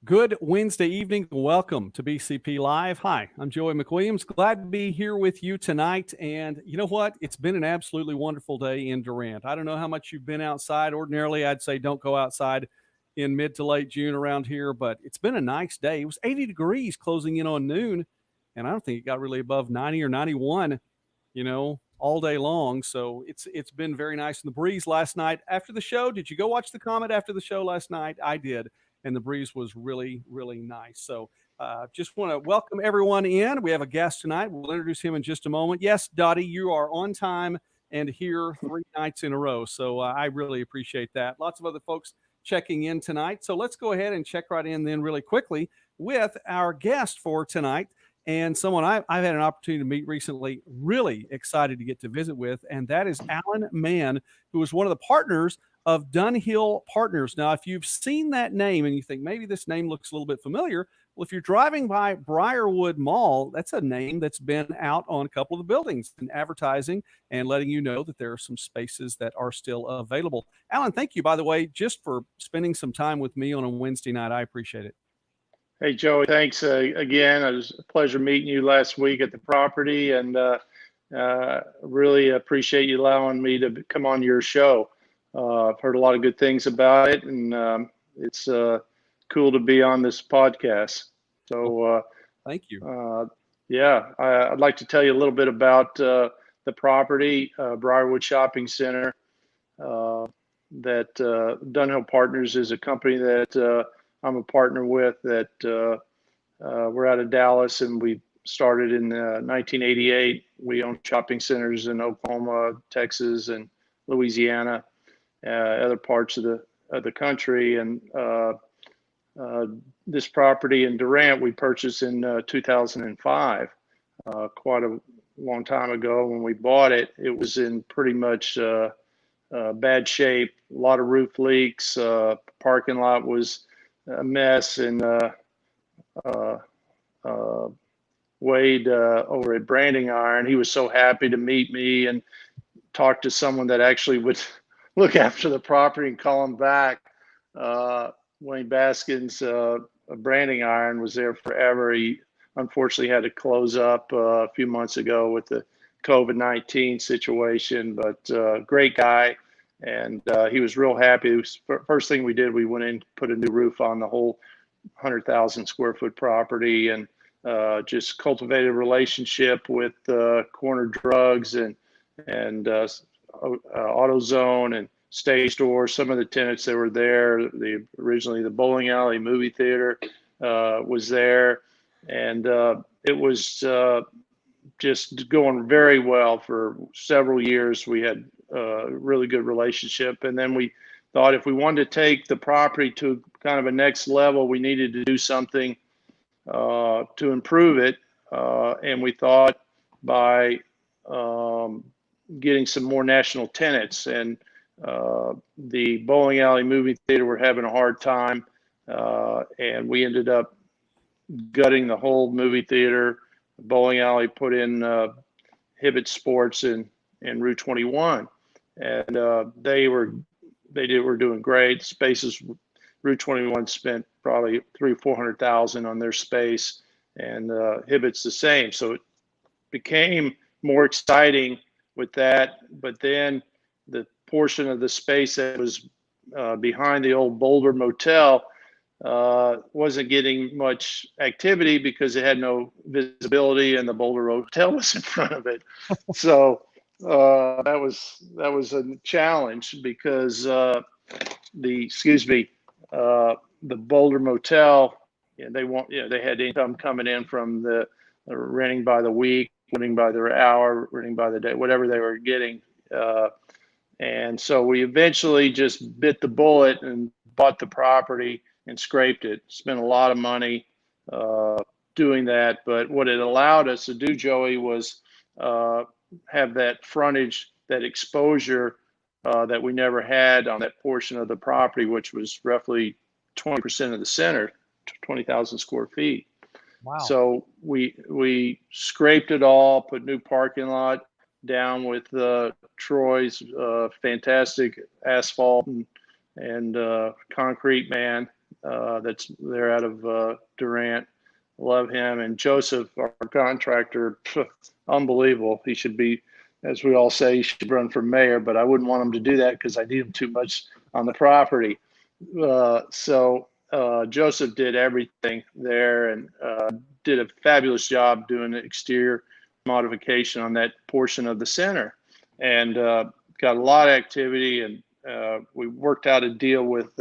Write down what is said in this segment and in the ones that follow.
Good Wednesday evening. Welcome to BCP Live. Hi, I'm Joey McWilliams. Glad to be here with you tonight. And you know what? It's been an absolutely wonderful day in Durant. I don't know how much you've been outside. Ordinarily, I'd say don't go outside in mid to late June around here, but it's been a nice day. It was 80 degrees closing in on noon, and I don't think it got really above 90 or 91, all day long. So it's been very nice. And the breeze last night after the show, did you go watch the Comet after the show last night? I did, and the breeze was really, really nice. So just want to welcome everyone in. We have a guest tonight. We'll introduce him in just a moment. Yes, Dottie, you are on time and here 3 nights in a row. So I really appreciate that. Lots of other folks checking in tonight. So let's go ahead and check right in then really quickly with our guest for tonight, and someone I've had an opportunity to meet recently, really excited to get to visit with, and that is Alan Mann, who is one of the partners of Dunhill Partners. Now, if you've seen that name and you think maybe this name looks a little bit familiar, well, if you're driving by Briarwood Mall, that's a name that's been out on a couple of the buildings and advertising and letting you know that there are some spaces that are still available. Alan, thank you, by the way, just for spending some time with me on a Wednesday night. I appreciate it. Hey, Joey, thanks again. It was a pleasure meeting you last week at the property, and really appreciate you allowing me to come on your show. I've heard a lot of good things about it, and it's cool to be on this podcast. So thank you. I'd like to tell you a little bit about the property, Briarwood Shopping Center. That Dunhill Partners is a company that I'm a partner with, that we're out of Dallas, and we started in 1988. We own shopping centers in Oklahoma, Texas, and Louisiana, other parts of the country. And this property in Durant we purchased in 2005, quite a long time ago. When we bought it, it was in pretty much bad shape, a lot of roof leaks, parking lot was a mess, and Wade over at Branding Iron, he was so happy to meet me and talk to someone that actually would look after the property and call him back. Wayne Baskins, Branding Iron, was there forever. He unfortunately had to close up a few months ago with the COVID-19 situation, but great guy. And he was real happy. It was, first thing we did, we went in, put a new roof on the whole 100,000 square foot property, and just cultivated a relationship with Corner Drugs and AutoZone and Stage Store. Some of the tenants that were there, originally the bowling alley, movie theater was there, and it was just going very well for several years. We had a really good relationship, and then we thought if we wanted to take the property to kind of a next level, we needed to do something to improve it, and we thought by getting some more national tenants. And the bowling alley, movie theater were having a hard time, and we ended up gutting the whole movie theater. Bowling alley, put in Hibbett Sports in Route 21, and they were doing great. Spaces, Route 21 spent probably $300,000-400,000 on their space, and Hibbett's the same. So it became more exciting with that. But then the portion of the space that was behind the old Boulder Motel wasn't getting much activity because it had no visibility, and the Boulder Hotel was in front of it. So that was a challenge because the Boulder Motel, they had income coming in from the renting by the week, renting by the hour, renting by the day, whatever they were getting. And so we eventually just bit the bullet and bought the property and scraped it. Spent a lot of money doing that. But what it allowed us to do, Joey, was have that frontage, that exposure that we never had on that portion of the property, which was roughly 20% of the center, 20,000 square feet. Wow. So we scraped it all, put new parking lot down with Troy's fantastic asphalt and concrete man. that's there out of Durant. Love him. And Joseph, our contractor, unbelievable. He should be, as we all say, he should run for mayor, but I wouldn't want him to do that because I need him too much on the property. So Joseph did everything there and did a fabulous job doing the exterior modification on that portion of the center, and got a lot of activity. And we worked out a deal with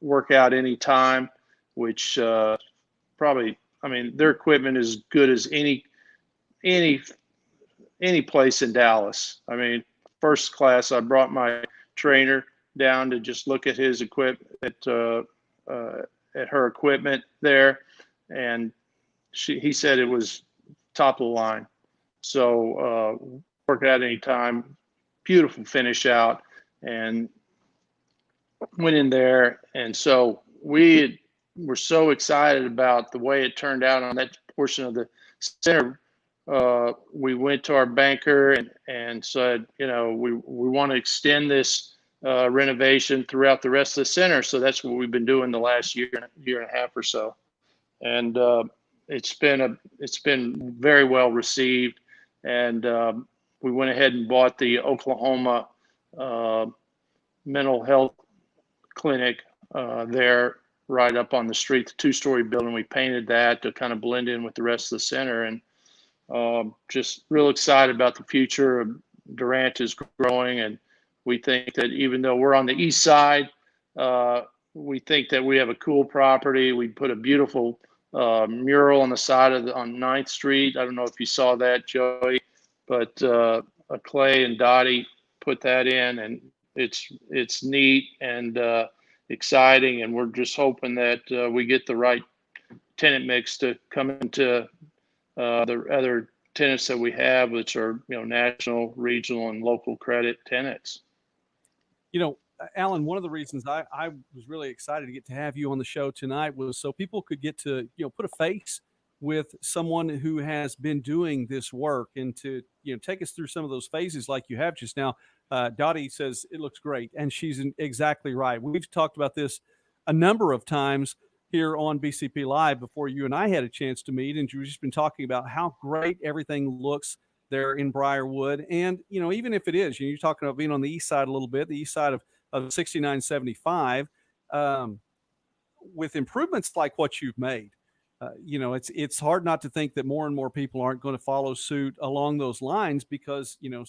Workout Anytime, which probably, I mean, their equipment is good as any place in Dallas. I mean, first class. I brought my trainer down to just look at his equipment, at her equipment there, and he said it was top of the line. So Workout Anytime, beautiful finish out, and went in there. And so we were so excited about the way it turned out on that portion of the center. We went to our banker and said, you know, we want to extend this renovation throughout the rest of the center. So that's what we've been doing the last year and a half or so. And it's been very well received. And we went ahead and bought the Oklahoma mental health clinic there right up on the street, the 2-story building. We painted that to kind of blend in with the rest of the center, and just real excited about the future. Durant is growing, and we think that even though we're on the east side, we think that we have a cool property. We put a beautiful mural on the side of on 9th Street. I don't know if you saw that, Joey, but Clay and Dottie put that in, and it's neat and exciting, and we're just hoping that we get the right tenant mix to come into the other tenants that we have, which are, you know, national, regional, and local credit tenants. You know, Alan, one of the reasons I was really excited to get to have you on the show tonight was so people could get to, you know, put a face with someone who has been doing this work, and to, you know, take us through some of those phases like you have just now. Dottie says it looks great, and she's exactly right. We've talked about this a number of times here on BCP Live before you and I had a chance to meet, and you've just been talking about how great everything looks there in Briarwood. And, you know, even if it is, you're talking about being on the east side a little bit, the east side of 6975, with improvements like what you've made. You know, it's hard not to think that more and more people aren't going to follow suit along those lines, because, you know,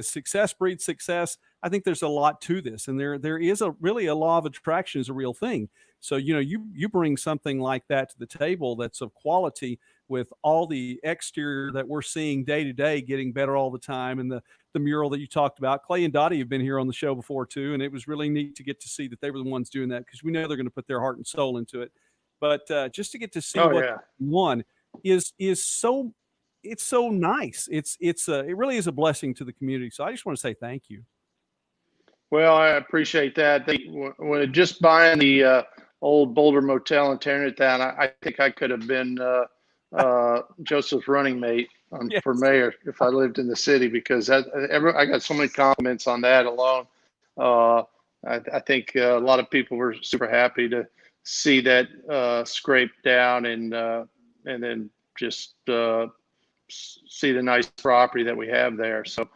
success breeds success. I think there's a lot to this, and there is really a law of attraction is a real thing. So, you know, you bring something like that to the table that's of quality, with all the exterior that we're seeing day to day getting better all the time, and the mural that you talked about. Clay and Dottie have been here on the show before too, and it was really neat to get to see that they were the ones doing that, because we know they're going to put their heart and soul into it. But just to get to see one is so, it's so nice. It really is a blessing to the community. So I just want to say thank you. Well, I appreciate that. When just buying the old Boulder Motel and tearing it down, I think I could have been Joseph's running mate for mayor if I lived in the city, because I got so many compliments on that alone. I think a lot of people were super happy to see that scraped down, and then just see the nice property that we have there. So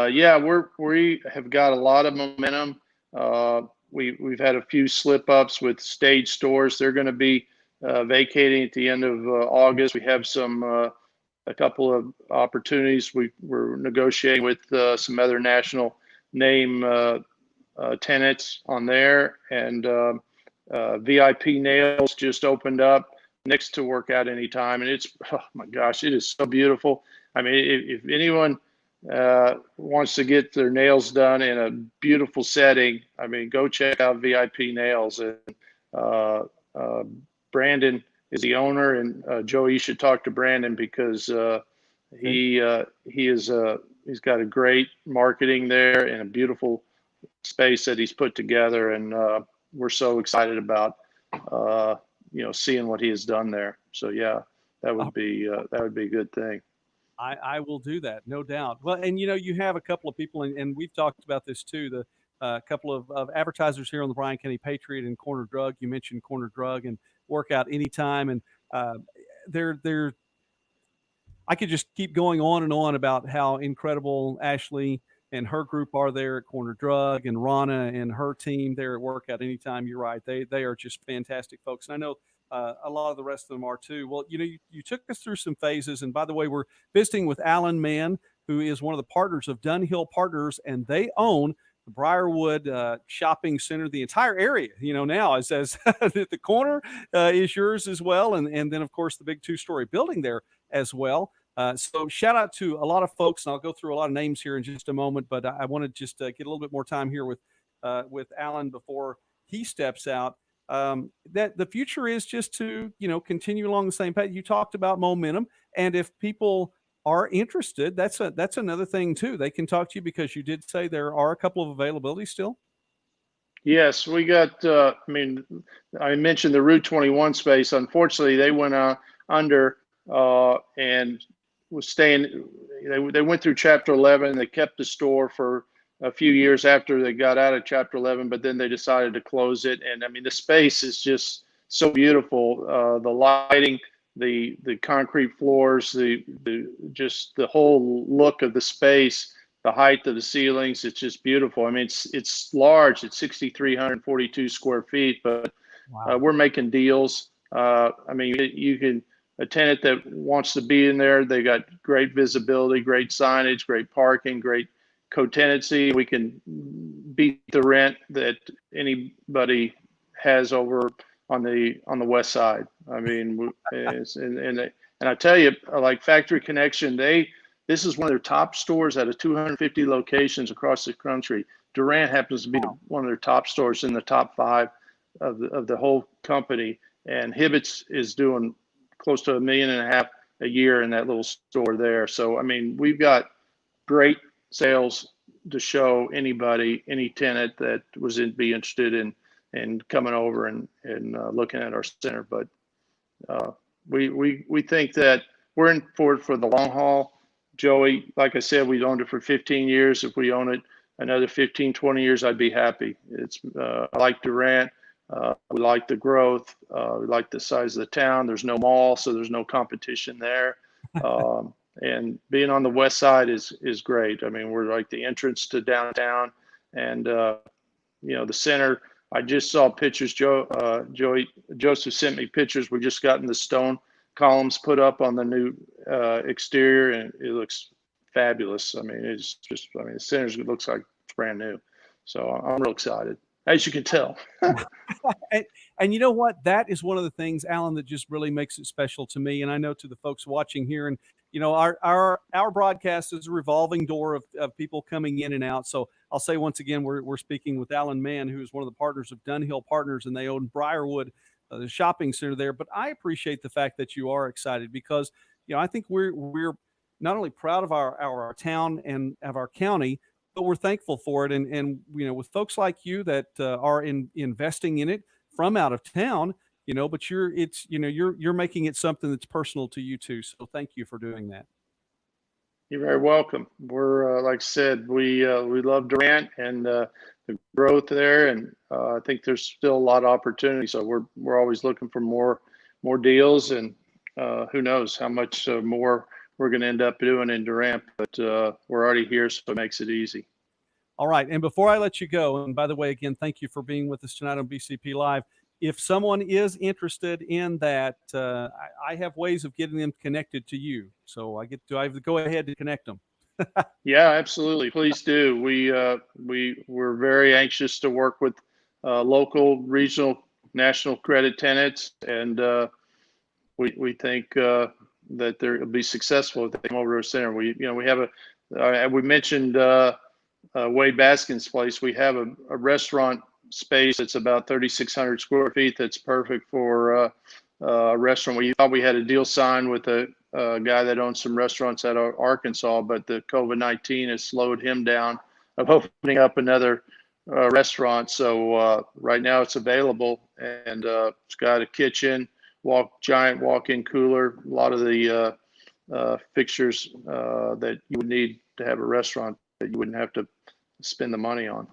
yeah, we have got a lot of momentum. We've had a few slip ups with Stage Stores. They're going to be vacating at the end of August. We have a couple of opportunities. We're negotiating with some other national name tenants on there, and VIP Nails just opened up next to Workout Anytime, and it's, oh my gosh, it is so beautiful. I mean, if anyone wants to get their nails done in a beautiful setting, I mean, go check out VIP Nails. And Brandon is the owner, and Joey, you should talk to Brandon, because he's got a great marketing there and a beautiful space that he's put together, and we're so excited about seeing what he has done there. So yeah, that would be a good thing. I will do that, no doubt. Well, and you know, you have a couple of people, and we've talked about this too, the a couple of advertisers here on the Bryan County Patriot and Corner Drug. You mentioned Corner Drug and Workout Anytime, and they're I could just keep going on and on about how incredible Ashley and her group are there at Corner Drug, and Rana and her team there at Workout Anytime. You're right; they are just fantastic folks, and I know a lot of the rest of them are too. Well, you took us through some phases, and by the way, we're visiting with Alan Mann, who is one of the partners of Dunhill Partners, and they own the Briarwood Shopping Center, the entire area. Now as the corner is yours as well, and then of course the big 2-story building there as well. So shout out to a lot of folks, and I'll go through a lot of names here in just a moment, but I want to just get a little bit more time here with Alan before he steps out. That the future is just to, continue along the same path. You talked about momentum, and if people are interested, that's another thing too. They can talk to you because you did say there are a couple of availabilities still. Yes, we got, I mentioned the Route 21 space. Unfortunately, they went under and was staying. They went through Chapter 11. They kept the store for a few years after they got out of Chapter 11, but then they decided to close it. And the space is just so beautiful. The lighting, the concrete floors, just the whole look of the space, the height of the ceilings. It's just beautiful. It's large. It's 6,342 square feet, but Wow. we're making deals. You can. A tenant that wants to be in there, they got great visibility, great signage, great parking, great co-tenancy. We can beat the rent that anybody has over on the west side. And I tell you, like Factory Connection, this is one of their top stores out of 250 locations across the country. Durant happens to be one of their top stores in the top 5 of the whole company, and Hibbett's is doing close to $1.5 million a year in that little store there. So, we've got great sales to show anybody, any tenant that be interested in coming over and looking at our center. But we think that we're in for it for the long haul. Joey, like I said, we owned it for 15 years. If we own it another 15, 20 years, I'd be happy. I like Durant. We like the growth. We like the size of the town. There's no mall, so there's no competition there. And being on the west side is great. We're like the entrance to downtown, and the center. I just saw pictures. Joseph sent me pictures. We just gotten the stone columns put up on the new exterior, and it looks fabulous. The center looks like it's brand new. So I'm real excited, as you can tell. And you know what? That is one of the things, Alan, that just really makes it special to me. And I know to the folks watching here, and our broadcast is a revolving door of people coming in and out. So I'll say once again, we're speaking with Alan Mann, who is one of the partners of Dunhill Partners, and they own Briarwood, the shopping center there. But I appreciate the fact that you are excited because, I think we're not only proud of our town and of our county, but we're thankful for it. And with folks like you that are investing in it from out of town, but you're making it something that's personal to you too. So thank you for doing that. You're very welcome. We're like I said, we love Durant and the growth there, and I think there's still a lot of opportunity. So we're always looking for more deals, and who knows how much more we're going to end up doing in Durant, but we're already here, so it makes it easy. All right. And before I let you go, and by the way, again, thank you for being with us tonight on BCP Live. If someone is interested in that, I have ways of getting them connected to you. So do I go ahead and connect them? Yeah, absolutely. Please do. We're very anxious to work with local, regional, national credit tenants, and we think that they'll be successful if they come over to our center. We have we mentioned Wade Baskin's place. We have a restaurant space that's about 3,600 square feet. That's perfect for a restaurant. We thought we had a deal signed with a guy that owns some restaurants out of Arkansas, but the COVID-19 has slowed him down of opening up another restaurant. So right now it's available, and it's got a kitchen, giant walk-in cooler, a lot of the fixtures that you would need to have a restaurant that you wouldn't have to spend the money on.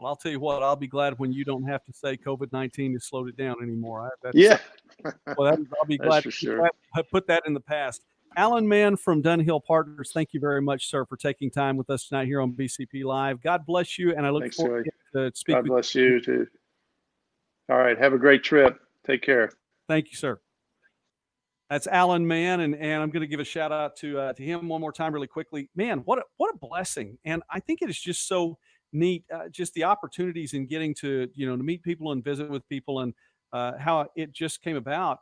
Well, I'll tell you what, I'll be glad when you don't have to say COVID-19 has slowed it down anymore. Yeah, I'll be that's glad for to sure. put that in the past. Alan Mann from Dunhill Partners, thank you very much, sir, for taking time with us tonight here on BCP Live. God bless you, and I look Thanks, forward Joey. to speak God with bless you. you too. All right. Have a great trip. Take care. Thank you, sir. That's Alan Mann, and I'm going to give a shout out to him one more time really quickly. Man, what a blessing! And I think it is just so neat, just the opportunities in getting to to meet people and visit with people, and how it just came about,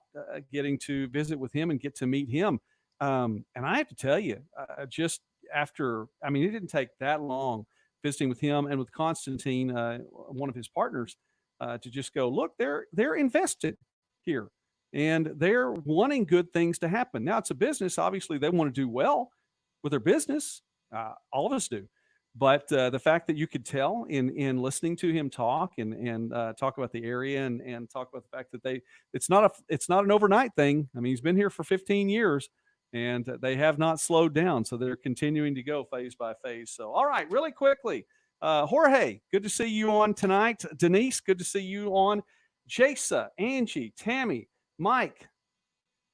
getting to visit with him and get to meet him. And I have to tell you, just after, I mean, it didn't take that long visiting with him and with Constantine, one of his partners, to just go, look, they're invested here and they're wanting good things to happen. Now it's a business. Obviously, they want to do well with their business. All of us do. But the fact that you could tell in listening to him talk and talk about the area and talk about the fact that it's not an overnight thing. I mean, he's been here for 15 years and they have not slowed down. So they're continuing to go phase by phase. So, all right, really quickly, Jorge, good to see you on tonight. Denise, good to see you on. Jasa, Angie, Tammy, Mike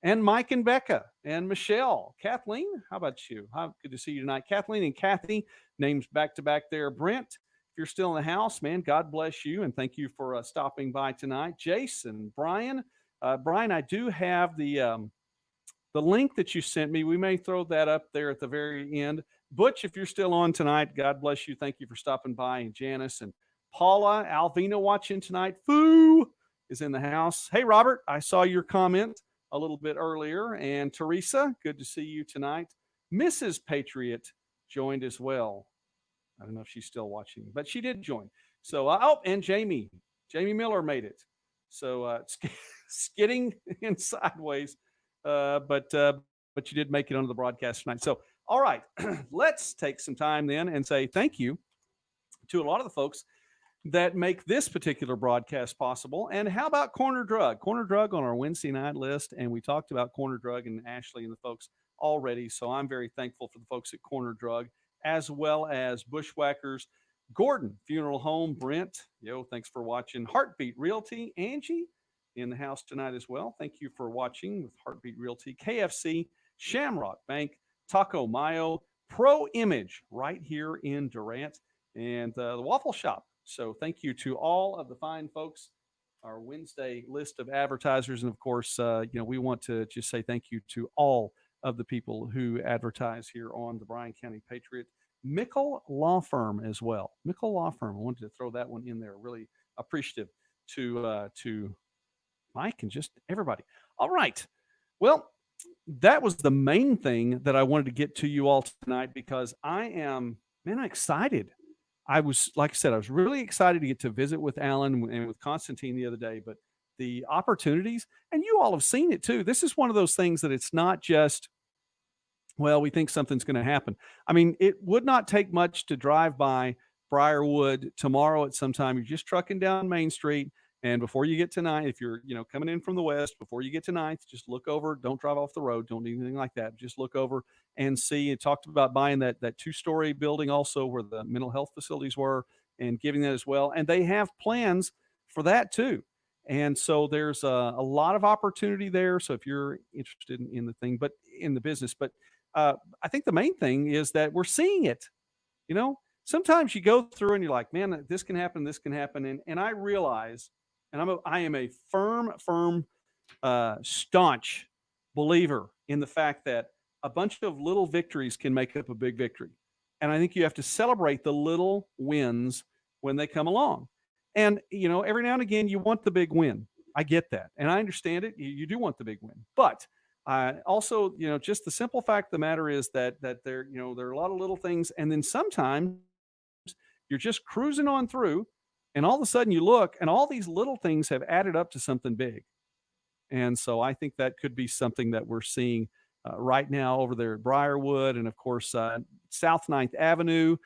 and Becca and Michelle. Kathleen, how about you? How good to see you tonight. Kathleen and Kathy, names back to back there. Brent, if you're still in the house, man, God bless you. And thank you for stopping by tonight. Jason, Brian. Brian, I do have the link that you sent me. We may throw that up there at the very end. Butch, if you're still on tonight, God bless you. Thank you for stopping by. And Janice and Paula, Alvina watching tonight. Foo is in the house. Hey, Robert, I saw your comment a little bit earlier. And Teresa, good to see you tonight. Mrs. Patriot joined as well. I don't know if she's still watching, but she did join. So, and Jamie Miller made it. So, skidding in sideways, but you did make it onto the broadcast tonight. So, all right, let's take some time then and say thank you to a lot of the folks that make this particular broadcast possible. And how about Corner Drug? Corner Drug on our Wednesday night list. And we talked about Corner Drug and Ashley and the folks already. So I'm very thankful for the folks at Corner Drug, as well as Bushwhackers, Gordon Funeral Home, Brent. Thanks for watching. Heartbeat Realty, Angie in the house tonight as well. Thank you for watching with Heartbeat Realty, KFC, Shamrock Bank, Taco Mayo, Pro Image right here in Durant, and the Waffle Shop. So thank you to all of the fine folks, our Wednesday list of advertisers. And of course, we want to just say thank you to all of the people who advertise here on the Bryan County Patriot. Mickle Law Firm as well. Mickle Law Firm. I wanted to throw that one in there. Really appreciative to Mike and just everybody. All right. Well, that was the main thing that I wanted to get to you all tonight, because I'm excited. I was, like I said, I was really excited to get to visit with Alan and with Constantine the other day, but the opportunities, and you all have seen it too. This is one of those things that it's not just, well, we think something's going to happen. I mean, it would not take much to drive by Briarwood tomorrow at some time. You're just trucking down Main Street, and before you get to 9th, if you're coming in from the west, before you get to 9th, just look over. Don't drive off the road. Don't do anything like that. Just look over and see. It talked about buying that 2-story building also where the mental health facilities were, and giving that as well. And they have plans for that too. And so there's a lot of opportunity there. So if you're interested in the thing, but in the business, but I think the main thing is that we're seeing it. Sometimes you go through and you're like, man, this can happen, and I realize, and I am a firm, staunch believer in the fact that a bunch of little victories can make up a big victory, and I think you have to celebrate the little wins when they come along. And every now and again, you want the big win. I get that, and I understand it. You do want the big win, but also, just the simple fact of the matter is that there are a lot of little things, and then sometimes you're just cruising on through, and all of a sudden you look, and all these little things have added up to something big. And so I think that could be something that we're seeing right now over there at Briarwood, and of course South 9th Avenue.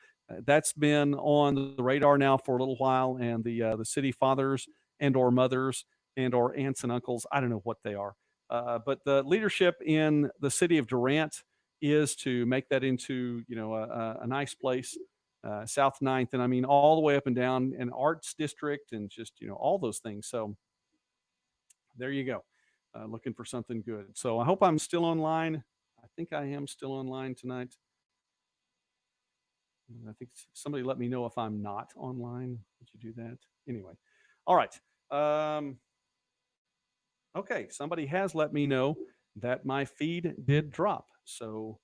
That's been on the radar now for a little while, and the city fathers and or mothers and or aunts and uncles, I don't know what they are. But the leadership in the city of Durant is to make that into, a nice place South 9th, and I mean all the way up and down, and Arts District, and just all those things. So there you go. Looking for something good. So I hope I'm still online. I think I am still online tonight. I think somebody let me know if I'm not online. Would you do that? Anyway. All right. Okay. Somebody has let me know that my feed did drop. So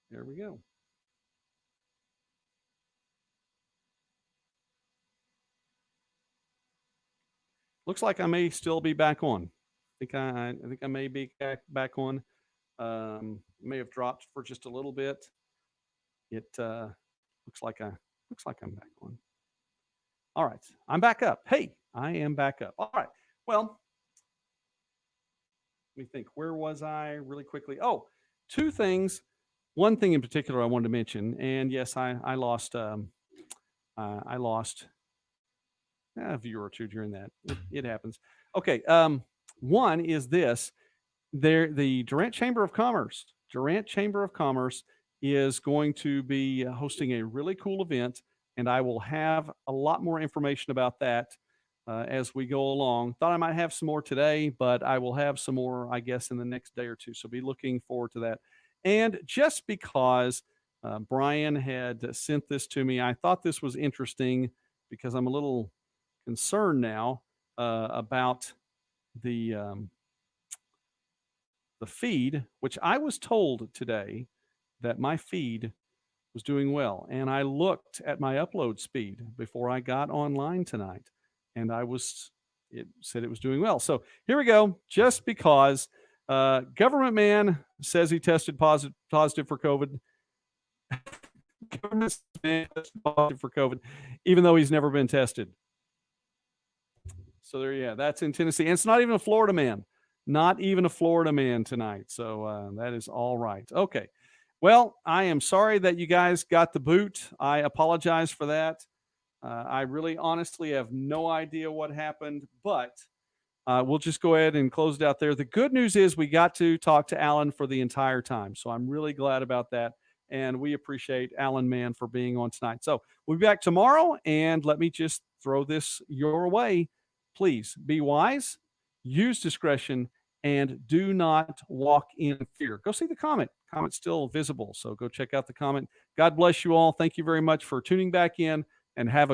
there we go. Looks like I may still be back on. I think I may be back on. May have dropped for just a little bit. It looks like I'm back on. All right, I'm back up. Hey, I am back up. All right. Well, let me think. Where was I? Really quickly. Oh, two things. One thing in particular I wanted to mention, and yes, I lost a viewer or two during that. It happens. Okay. One is this. The Durant Chamber of Commerce is going to be hosting a really cool event, and I will have a lot more information about that as we go along. Thought I might have some more today, but I will have some more, I guess, in the next day or two. So be looking forward to that. And just because Bryan had sent this to me, I thought this was interesting because I'm a little concerned now about the feed, which I was told today that my feed was doing well. And I looked at my upload speed before I got online tonight, and it said it was doing well. So here we go. Just because Government Man says he tested positive for COVID. Government Man tested positive for COVID, even though he's never been tested. So there, yeah, that's in Tennessee. And it's not even a Florida man. Not even a Florida man tonight. So that is all right. Okay. Well, I am sorry that you guys got the boot. I apologize for that. I really honestly have no idea what happened, but we'll just go ahead and close it out there. The good news is we got to talk to Alan for the entire time. So I'm really glad about that. And we appreciate Alan Mann for being on tonight. So we'll be back tomorrow. And let me just throw this your way. Please be wise, use discretion, and do not walk in fear. Go see the comment. Comment's still visible, so go check out the comment. God bless you all. Thank you very much for tuning back in, and have a great